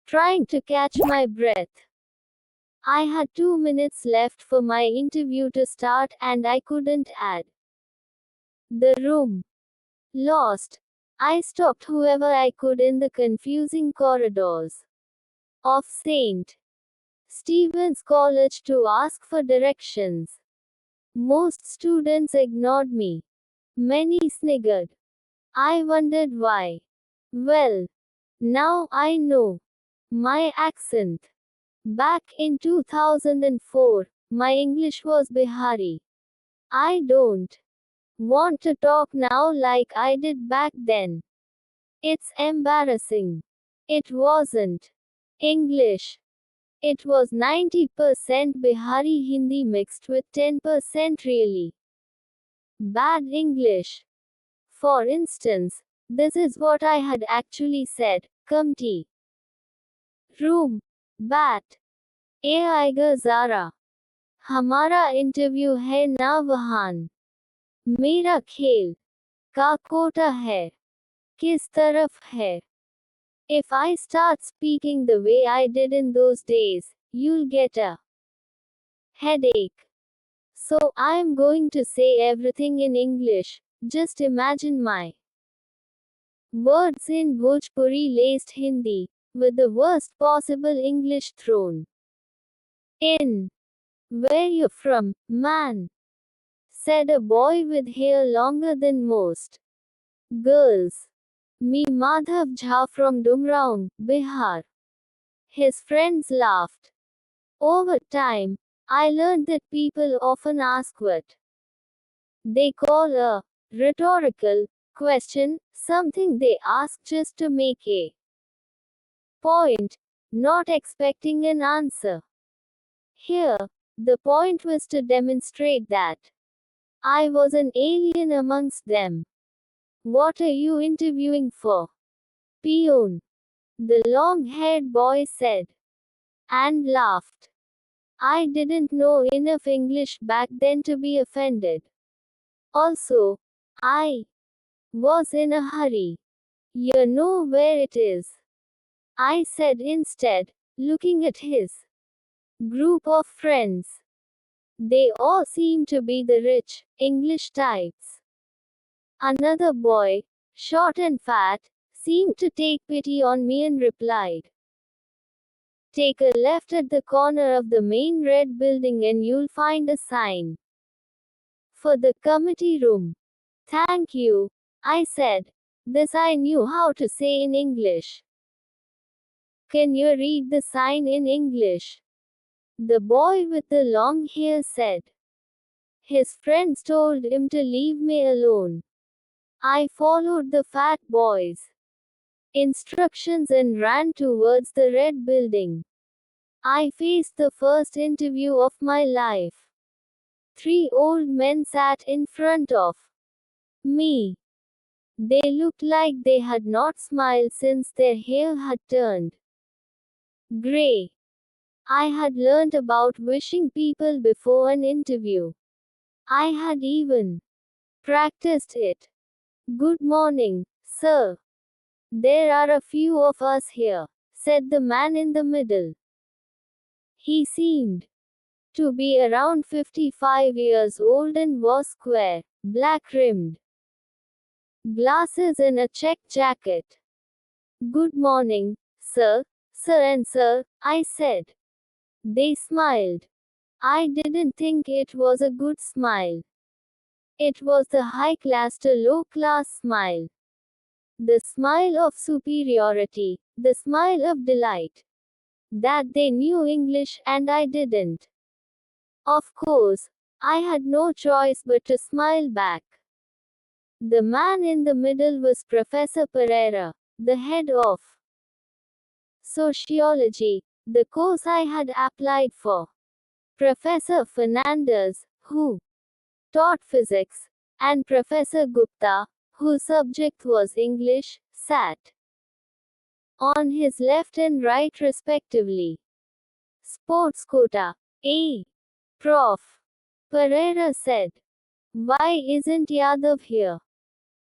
trying to catch my breath. I had 2 minutes left for my interview to start and I couldn't add. The room. Lost. I stopped whoever I could in the confusing corridors of St. Stephen's College to ask for directions. Most students ignored me. Many sniggered. I wondered why. Well, now I know. My accent. Back in 2004, my English was Bihari. I don't want to talk now like I did back then. It's embarrassing. It wasn't English. It was 90% Bihari Hindi mixed with 10% really bad English. For instance, this is what I had actually said. Comty. Room. Bat. ए आएगा ज़ारा. हमारा interview है ना वहान. मेरा खेल का कोटा है. किस तरफ है? If I start speaking the way I did in those days, you'll get a headache. So I'm going to say everything in English. Just imagine my words in Bhojpuri laced Hindi, with the worst possible English thrown in. Where you from, man? Said a boy with hair longer than most girls. Me Madhav Jha from Dumraung, Bihar. His friends laughed. Over time, I learned that people often ask what they call a rhetorical question, something they ask just to make a point, not expecting an answer. Here, the point was to demonstrate that I was an alien amongst them. What are you interviewing for? Peon. The long-haired boy said. And laughed. I didn't know enough English back then to be offended. Also, I was in a hurry. You know where it is? I said instead, looking at his group of friends. They all seemed to be the rich, English types. Another boy, short and fat, seemed to take pity on me and replied, take a left at the corner of the main red building and you'll find a sign for the committee room. Thank you, I said. This I knew how to say in English. Can you read the sign in English? The boy with the long hair said. His friends told him to leave me alone. I followed the fat boy's instructions and ran towards the red building. I faced the first interview of my life. 3 old men sat in front of me. They looked like they had not smiled since their hair had turned gray. I had learnt about wishing people before an interview. I had even practiced it. Good morning, sir. There are a few of us here, said the man in the middle. He seemed to be around 55 years old and was square, black-rimmed glasses and a check jacket. Good morning, sir, and sir, I said. They smiled. I didn't think it was a good smile. It was the high-class to low-class smile. The smile of superiority, the smile of delight. That they knew English and I didn't. Of course, I had no choice but to smile back. The man in the middle was Professor Pereira, the head of sociology, the course I had applied for. Professor Fernandez, who taught physics, and Professor Gupta, whose subject was English, sat on his left and right respectively. Sports quota. A. Prof. Pereira said. Why isn't Yadav here?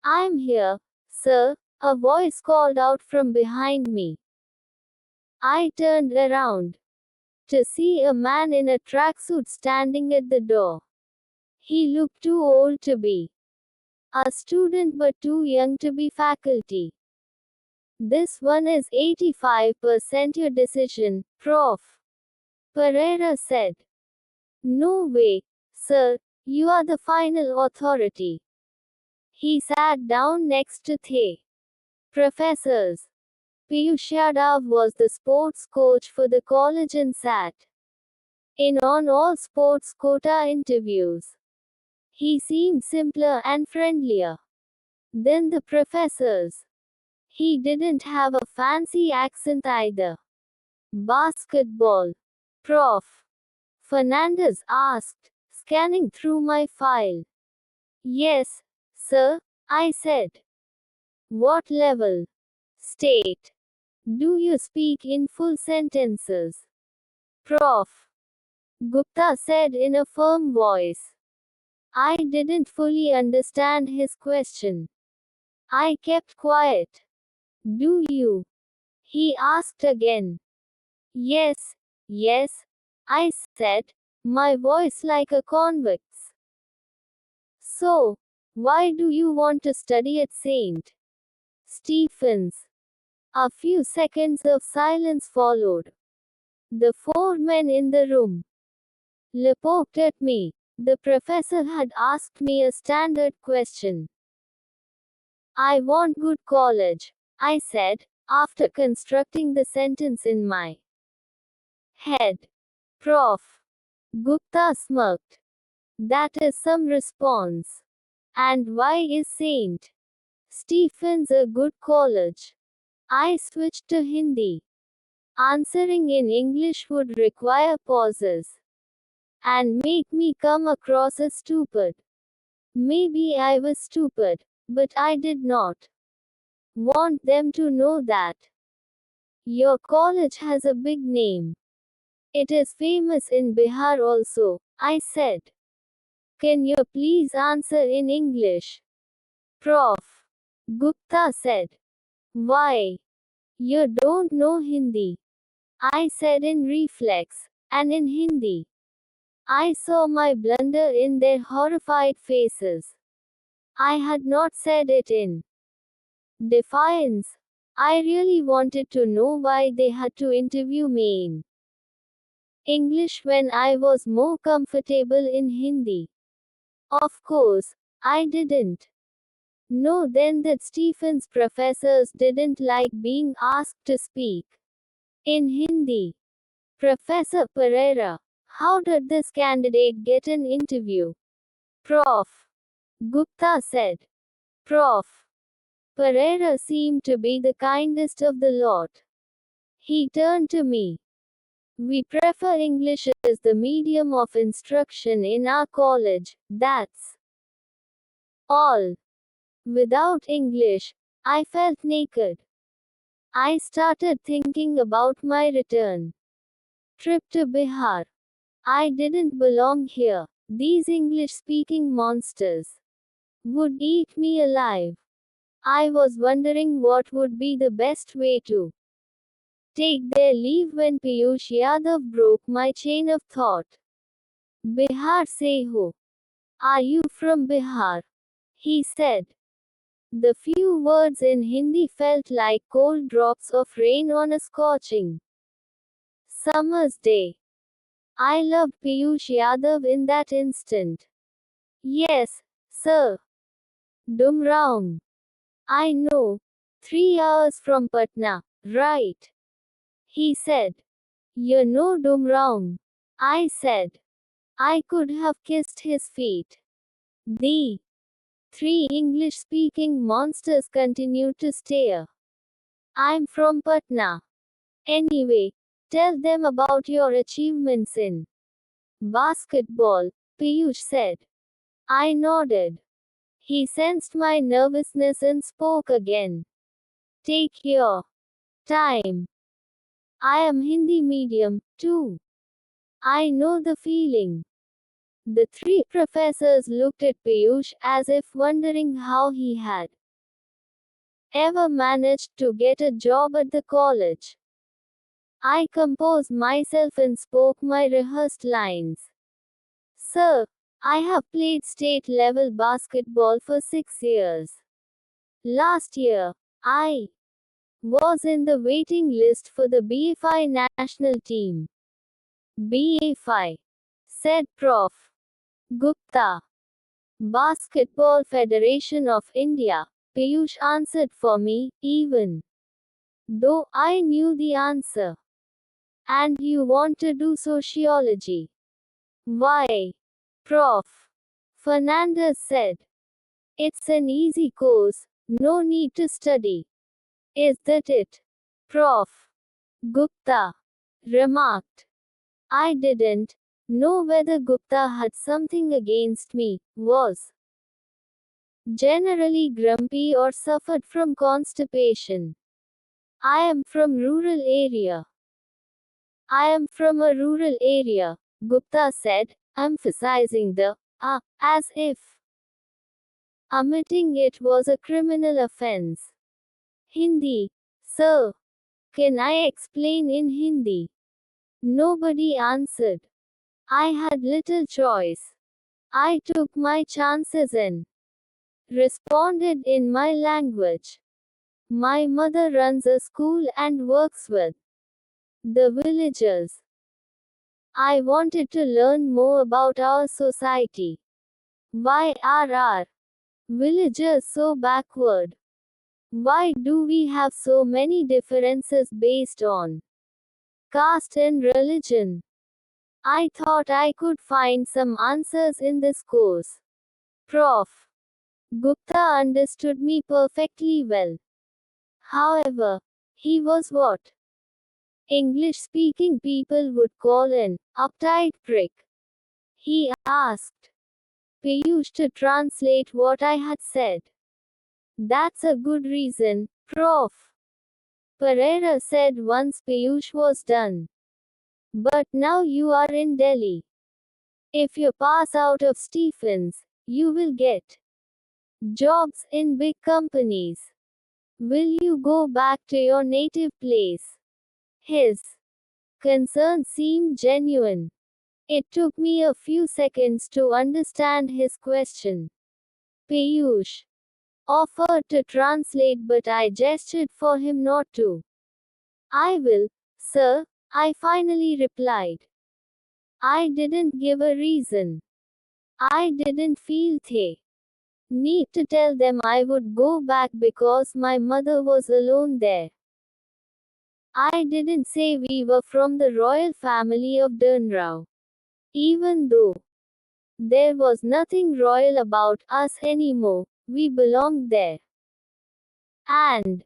I'm here, sir, a voice called out from behind me. I turned around to see a man in a tracksuit standing at the door. He looked too old to be a student but too young to be faculty. This one is 85% your decision, Prof. Pereira said. No way, sir, you are the final authority. He sat down next to the professors. Piyush Yadav was the sports coach for the college and sat in on all sports quota interviews. He seemed simpler and friendlier than the professors. He didn't have a fancy accent either. Basketball. Prof. Fernandez asked, scanning through my file. Yes, sir, I said. What level? State. Do you speak in full sentences? Prof. Gupta said in a firm voice. I didn't fully understand his question. I kept quiet. Do you? He asked again. Yes, yes, I said, my voice like a convict's. So, why do you want to study at St. Stephen's? A few seconds of silence followed. The four men in the room looked at me. The professor had asked me a standard question. I want good college, I said, after constructing the sentence in my head. Prof. Gupta smirked. That is some response. And why is St. Stephen's a good college? I switched to Hindi. Answering in English would require pauses and make me come across as stupid. Maybe I was stupid, but I did not want them to know that. Your college has a big name. It is famous in Bihar also, I said. Can you please answer in English? Prof. Gupta said. Why? You don't know Hindi. I said in reflex, and in Hindi. I saw my blunder in their horrified faces. I had not said it in defiance. I really wanted to know why they had to interview me in English when I was more comfortable in Hindi. Of course, I didn't know then that Stephen's professors didn't like being asked to speak in Hindi. Professor Pereira, how did this candidate get an interview? Prof. Gupta said. Prof. Pereira seemed to be the kindest of the lot. He turned to me. We prefer English as the medium of instruction in our college, that's all. Without English, I felt naked. I started thinking about my return trip to Bihar. I didn't belong here. These English-speaking monsters would eat me alive. I was wondering what would be the best way to take their leave when Piyush Yadav broke my chain of thought. Bihar se ho. Are you from Bihar? He said. The few words in Hindi felt like cold drops of rain on a scorching summer's day. I loved Piyush Yadav in that instant. Yes, sir. Dumraung. I know. 3 hours from Patna, right? He said. You know Dumraung. I said. I could have kissed his feet. The three English-speaking monsters continued to stare. I'm from Patna. Anyway, tell them about your achievements in basketball, Piyush said. I nodded. He sensed my nervousness and spoke again. Take your time. I am Hindi medium, too. I know the feeling. The three professors looked at Piyush as if wondering how he had ever managed to get a job at the college. I composed myself and spoke my rehearsed lines. Sir, I have played state level basketball for 6 years. Last year, I was in the waiting list for the BFI national team. BFI, said Prof. Gupta. Basketball Federation of India, Piyush answered for me, even though I knew the answer. And you want to do sociology? Why? Prof. Fernandez said. It's an easy course, no need to study. Is that it? Prof. Gupta remarked. I didn't know whether Gupta had something against me, was generally grumpy or suffered from constipation. I am from rural area. I am from a rural area, Gupta said, emphasizing the as if omitting it was a criminal offense. Hindi. Sir, can I explain in Hindi? Nobody answered. I had little choice. I took my chances and responded in my language. My mother runs a school and works with the villagers. I wanted to learn more about our society. Why are our villagers so backward? Why do we have so many differences based on caste and religion? I thought I could find some answers in this course. Prof. Gupta understood me perfectly well. However, he was what English-speaking people would call an uptight prick. He asked Piyush to translate what I had said. That's a good reason, Prof. Pereira said once Piyush was done. But now you are in Delhi. If you pass out of Stephens, you will get jobs in big companies. Will you go back to your native place? His concern seemed genuine. It took me a few seconds to understand his question. Piyush offered to translate, but I gestured for him not to. I will, sir, I finally replied. I didn't give a reason. I didn't feel they need to tell them I would go back because my mother was alone there. I didn't say we were from the royal family of Durnrao. Even though there was nothing royal about us anymore, we belonged there. And,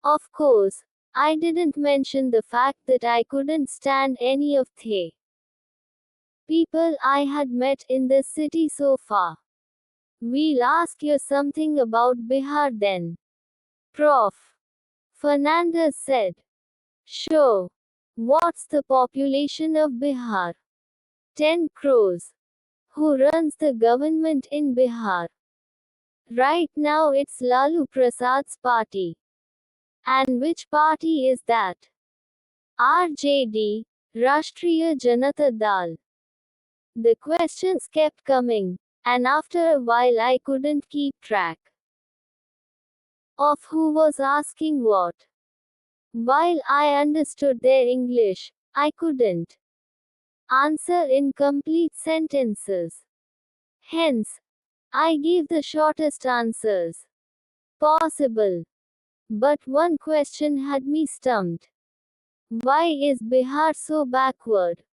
of course, I didn't mention the fact that I couldn't stand any of the people I had met in this city so far. We'll ask you something about Bihar then. Prof. Fernandez said. Sure. What's the population of Bihar? 10 crores. Who runs the government in Bihar? Right now it's Lalu Prasad's party. And which party is that? RJD, Rashtriya Janata Dal. The questions kept coming, and after a while I couldn't keep track of who was asking what. While I understood their English, I couldn't answer in complete sentences. Hence, I gave the shortest answers possible. But one question had me stumped. Why is Bihar so backward?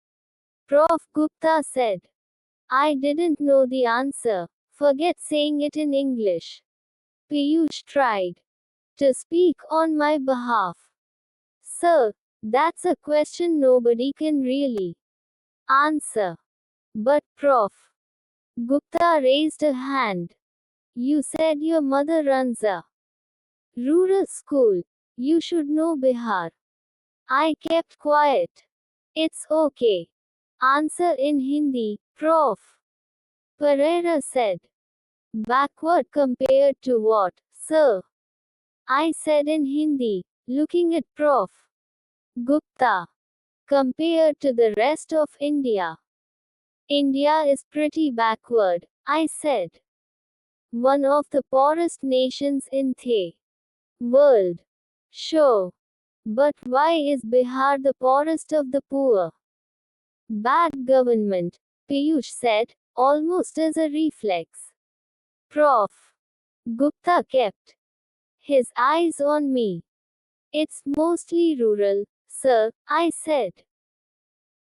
Prof. Gupta said. I didn't know the answer. Forget saying it in English. Piyush tried to speak on my behalf. Sir, that's a question nobody can really answer. But Prof. Gupta raised a hand. You said your mother runs a rural school. You should know Bihar. I kept quiet. It's okay. Answer in Hindi, Prof. Pereira said. Backward compared to what, sir? I said in Hindi, looking at Prof. Gupta. Compared to the rest of India, India is pretty backward, I said. One of the poorest nations in the world. Sure. But why is Bihar the poorest of the poor? Bad government, Piyush said, almost as a reflex. Prof. Gupta kept his eyes on me. It's mostly rural, sir, I said.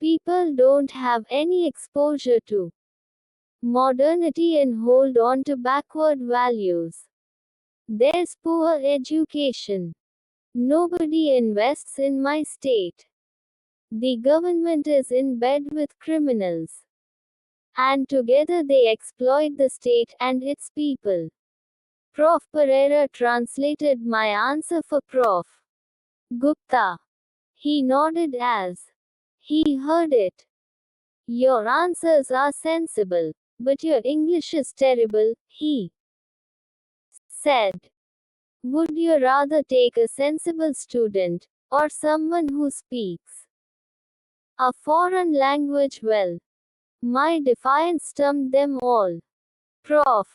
People don't have any exposure to modernity and hold on to backward values. There's poor education. Nobody invests in my state. The government is in bed with criminals. And together they exploit the state and its people. Prof. Pereira translated my answer for Prof. Gupta. He nodded as he heard it. Your answers are sensible, but your English is terrible, he said. Would you rather take a sensible student, or someone who speaks a foreign language well? My defiance stumped them all. Prof.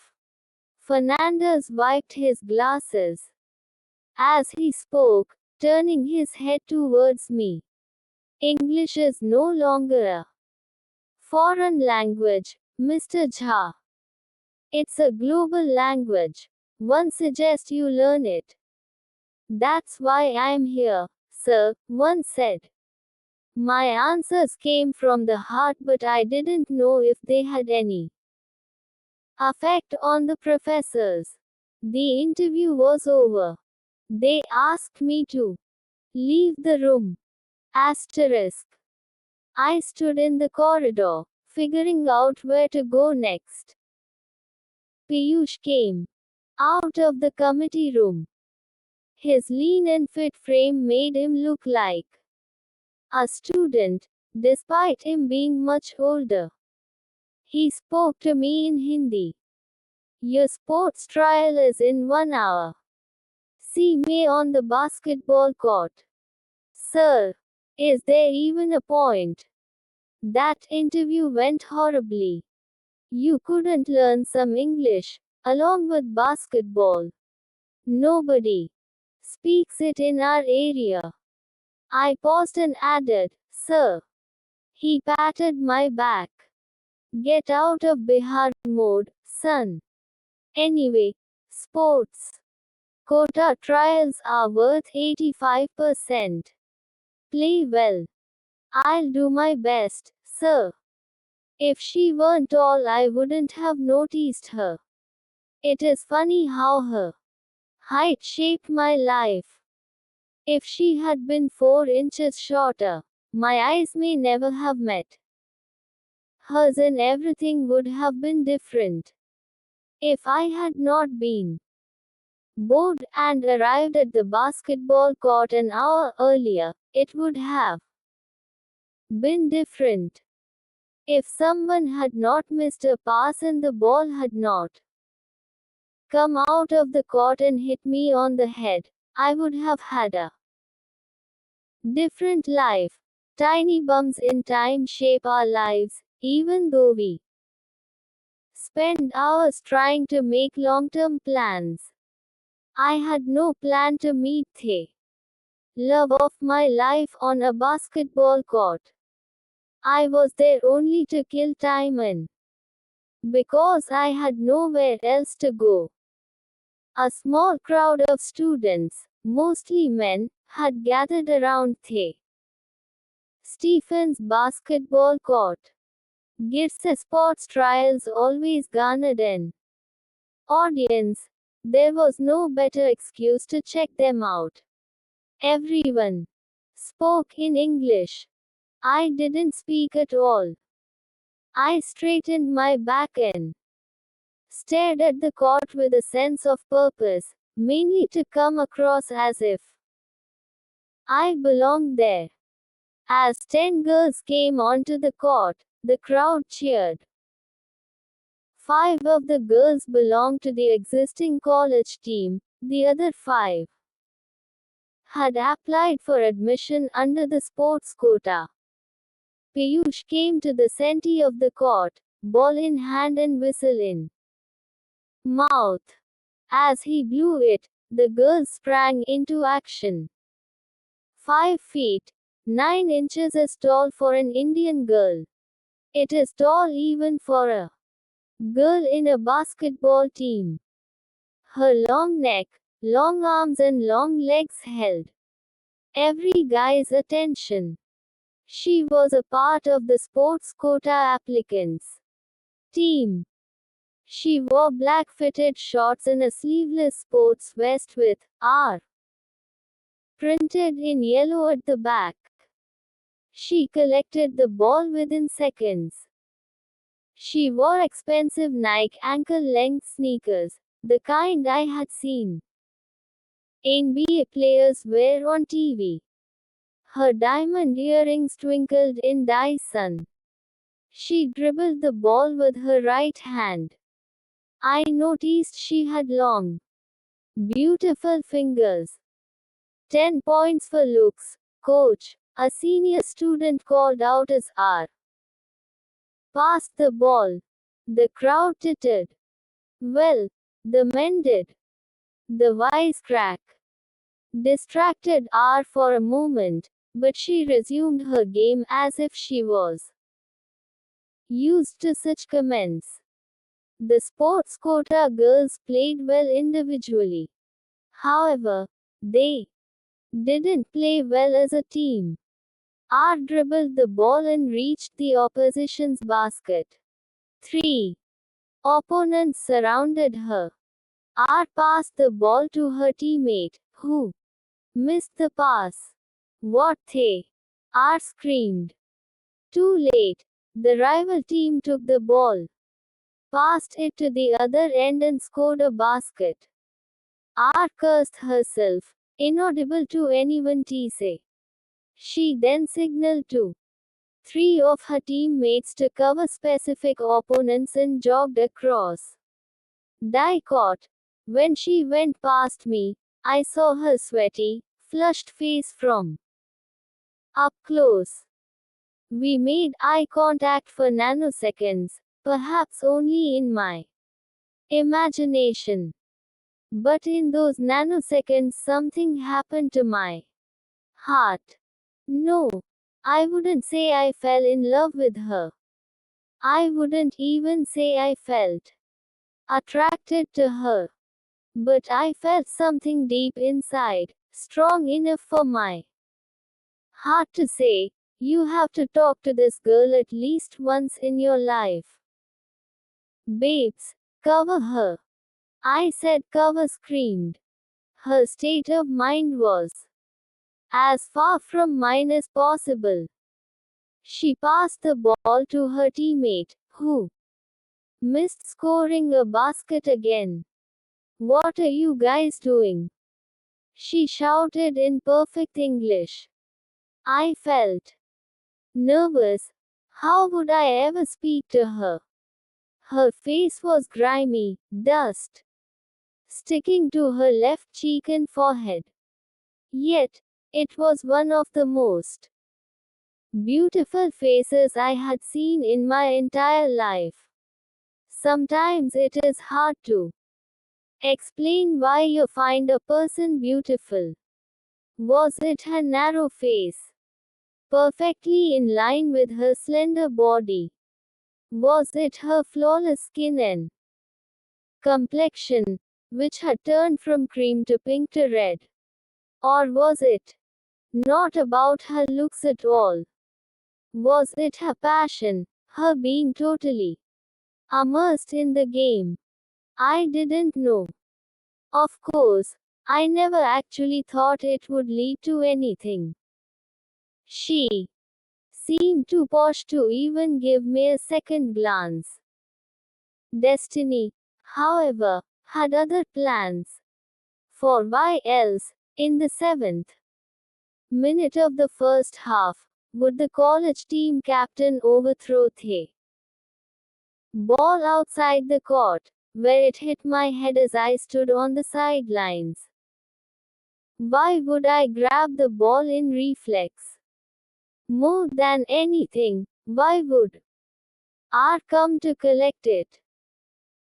Fernandez wiped his glasses as he spoke, turning his head towards me. English is no longer a foreign language, Mr. Jha. It's a global language. One suggests you learn it. That's why I'm here, sir, one said. My answers came from the heart, but I didn't know if they had any effect on the professors. The interview was over. They asked me to leave the room. Asterisk. I stood in the corridor, figuring out where to go next. Piyush came out of the committee room. His lean and fit frame made him look like a student, despite him being much older. He spoke to me in Hindi. Your sports trial is in 1 hour. See me on the basketball court. Sir, is there even a point? That interview went horribly. You couldn't learn some English, along with basketball. Nobody speaks it in our area. I paused and added, Sir. He patted my back. Get out of Bihar mode, son. Anyway, sports quota trials are worth 85%. Play well. I'll do my best, sir. If she weren't tall, I wouldn't have noticed her. It is funny how her height shaped my life. If she had been 4 inches shorter, my eyes may never have met hers and everything would have been different. If I had not been bored and arrived at the basketball court an hour earlier, it would have been different. If someone had not missed a pass and the ball had not come out of the court and hit me on the head, I would have had a different life. Tiny bumps in time shape our lives, even though we spend hours trying to make long-term plans. I had no plan to meet the love of my life on a basketball court. I was there only to kill time and because I had nowhere else to go. A small crowd of students, mostly men, had gathered around the Stephen's basketball court. GIRSE sports trials always garnered an audience. There was no better excuse to check them out. Everyone spoke in English. I didn't speak at all. I straightened my back and stared at the court with a sense of purpose, mainly to come across as if I belonged there. As 10 girls came onto the court, the crowd cheered. 5 of the girls belonged to the existing college team, the other 5 had applied for admission under the sports quota. Piyush came to the center of the court, ball in hand and whistle in mouth. As he blew it, the girl sprang into action. 5 feet, 9 inches is tall for an Indian girl. It is tall even for a girl in a basketball team. Her long neck, long arms and long legs held every guy's attention. She was a part of the sports quota applicants team. She wore black fitted shorts and a sleeveless sports vest with R printed in yellow at the back. She collected the ball within seconds. She wore expensive Nike ankle-length sneakers, the kind I had seen NBA players wear on TV. Her diamond earrings twinkled in the sun. She dribbled the ball with her right hand. I noticed she had long, beautiful fingers. 10 points for looks, coach, a senior student called out as R. Passed the ball. The crowd tittered. Well, the men did. The wisecrack distracted R for a moment, but she resumed her game as if she was used to such comments. The sports quota girls played well individually. However, they didn't play well as a team. R dribbled the ball and reached the opposition's basket. 3 opponents surrounded her. R passed the ball to her teammate, who missed the pass. What the? R screamed. Too late. The rival team took the ball, passed it to the other end and scored a basket. R cursed herself, inaudible to anyone to say. She then signaled to 3 of her teammates to cover specific opponents and jogged across the court. When she went past me, I saw her sweaty, flushed face from up close. We made eye contact for nanoseconds, perhaps only in my imagination. But in those nanoseconds something happened to my heart. No, I wouldn't say I fell in love with her. I wouldn't even say I felt attracted to her. But I felt something deep inside, strong enough for my heart to say, you have to talk to this girl at least once in your life. Babes, cover her. I said cover screamed. Her state of mind was as far from mine as possible. She passed the ball to her teammate, who missed scoring a basket again. What are you guys doing? She shouted in perfect English. I felt nervous. How would I ever speak to her? Her face was grimy, dust sticking to her left cheek and forehead. Yet, it was one of the most beautiful faces I had seen in my entire life. Sometimes it is hard to explain why you find a person beautiful. Was it her narrow face, perfectly in line with her slender body? Was it her flawless skin and complexion, which had turned from cream to pink to red? Or was it not about her looks at all? Was it her passion, her being totally immersed in the game? I didn't know. Of course, I never actually thought it would lead to anything. She seemed too posh to even give me a second glance. Destiny, however, had other plans. For why else, in the 7th minute of the first half, would the college team captain overthrow the ball outside the court, where it hit my head as I stood on the sidelines? Why would I grab the ball in reflex? More than anything, why would R come to collect it?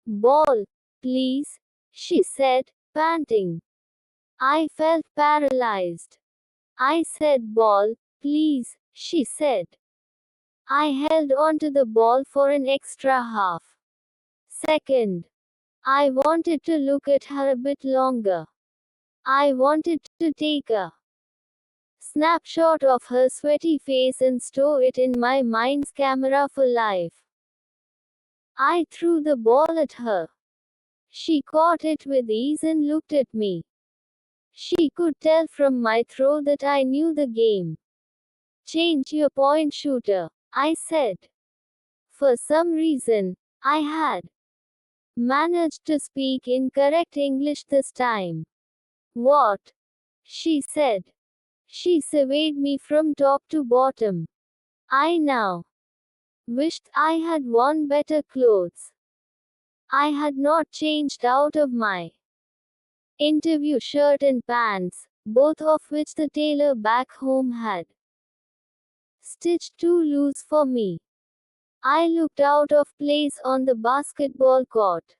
Ball, please, she said, panting. I felt paralyzed. I said, ball, please, she said. I held onto the ball for an extra half second. I wanted to look at her a bit longer. I wanted to take a snapshot of her sweaty face and store it in my mind's camera for life. I threw the ball at her. She caught it with ease and looked at me. She could tell from my throw that I knew the game. Change your point, shooter, I said. For some reason, I had managed to speak in correct English this time. What? She said. She surveyed me from top to bottom. I now wished I had worn better clothes. I had not changed out of my interview shirt and pants, both of which the tailor back home had stitched too loose for me. I looked out of place on the basketball court.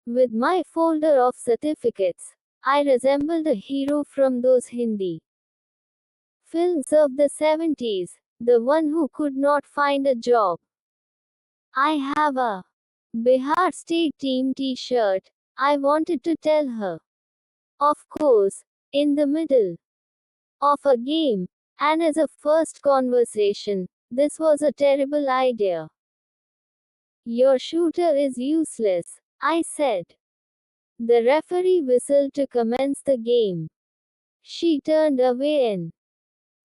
With my folder of certificates, I resembled a hero from those Hindi films of the 70s, the one who could not find a job. I have a Bihar State Team t-shirt, I wanted to tell her. Of course, in the middle of a game, and as a first conversation, this was a terrible idea. Your shooter is useless, I said. The referee whistled to commence the game. She turned away and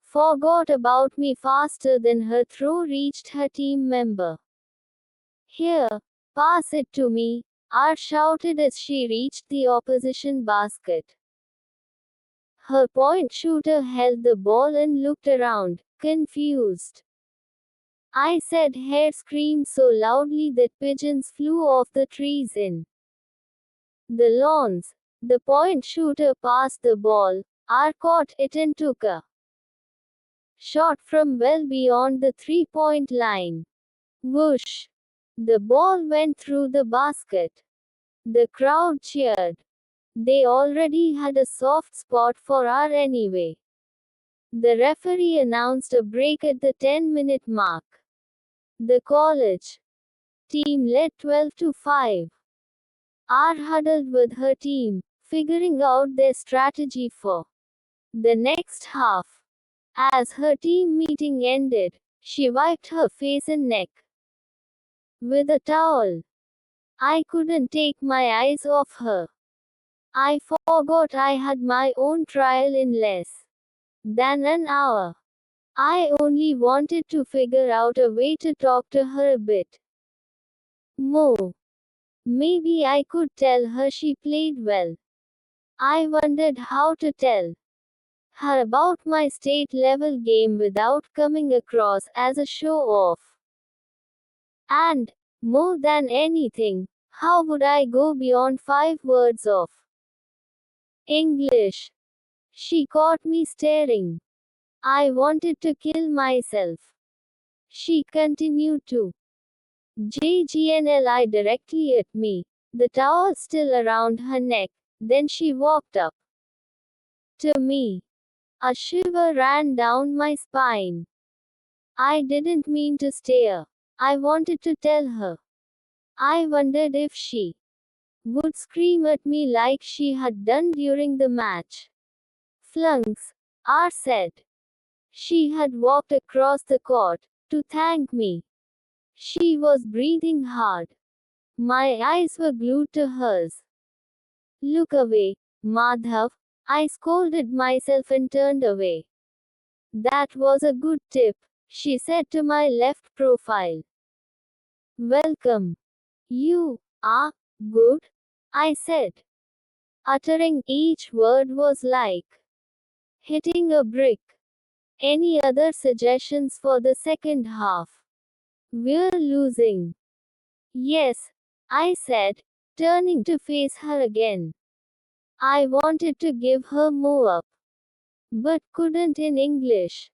forgot about me faster than her throw reached her team member. Here, pass it to me, R shouted as she reached the opposition basket. Her point shooter held the ball and looked around, confused. I said hair screamed so loudly that pigeons flew off the trees in the lawns. The point shooter passed the ball, R caught it and took a shot from well beyond the three-point line. Whoosh! The ball went through the basket. The crowd cheered. They already had a soft spot for R anyway. The referee announced a break at the 10-minute mark. The college team led 12-5. R huddled with her team, figuring out their strategy for the next half. As her team meeting ended, she wiped her face and neck with a towel. I couldn't take my eyes off her. I forgot I had my own trial in less than an hour. I only wanted to figure out a way to talk to her a bit more. Maybe I could tell her she played well. I wondered how to tell her about my state level game without coming across as a show off. And, more than anything, how would I go beyond 5 words of English? She caught me staring. I wanted to kill myself. She continued to JGNLI directly at me, the towel still around her neck. Then she walked up to me. A shiver ran down my spine. I didn't mean to stare. I wanted to tell her. I wondered if she would scream at me like she had done during the match. Flunks, R said. She had walked across the court to thank me. She was breathing hard. My eyes were glued to hers. Look away, Madhav. I scolded myself and turned away. That was a good tip, she said to my left profile. Welcome. You are good, I said. Uttering each word was like hitting a brick. Any other suggestions for the second half? We're losing. Yes, I said, turning to face her again. I wanted to give her more up, but couldn't in English.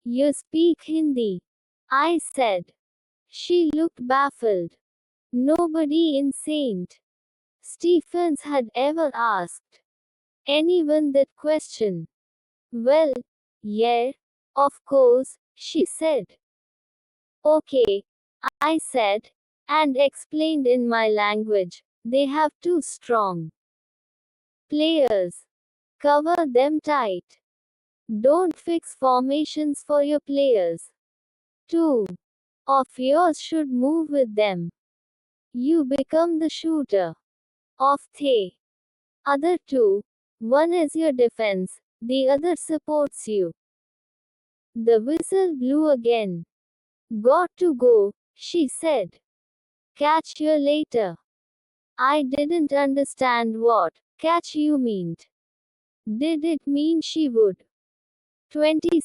You speak Hindi, I said. She looked baffled. Nobody in St. Stephen's had ever asked anyone that question. Well, yeah, of course, she said. Okay, I said, and explained in my language. They have two strong players. Cover them tight. Don't fix formations for your players. Two of yours should move with them. You become the shooter of the other two. One is your defense, the other supports you. The whistle blew again. Got to go, she said. Catch you later. I didn't understand what catch you meant. Did it mean she would 20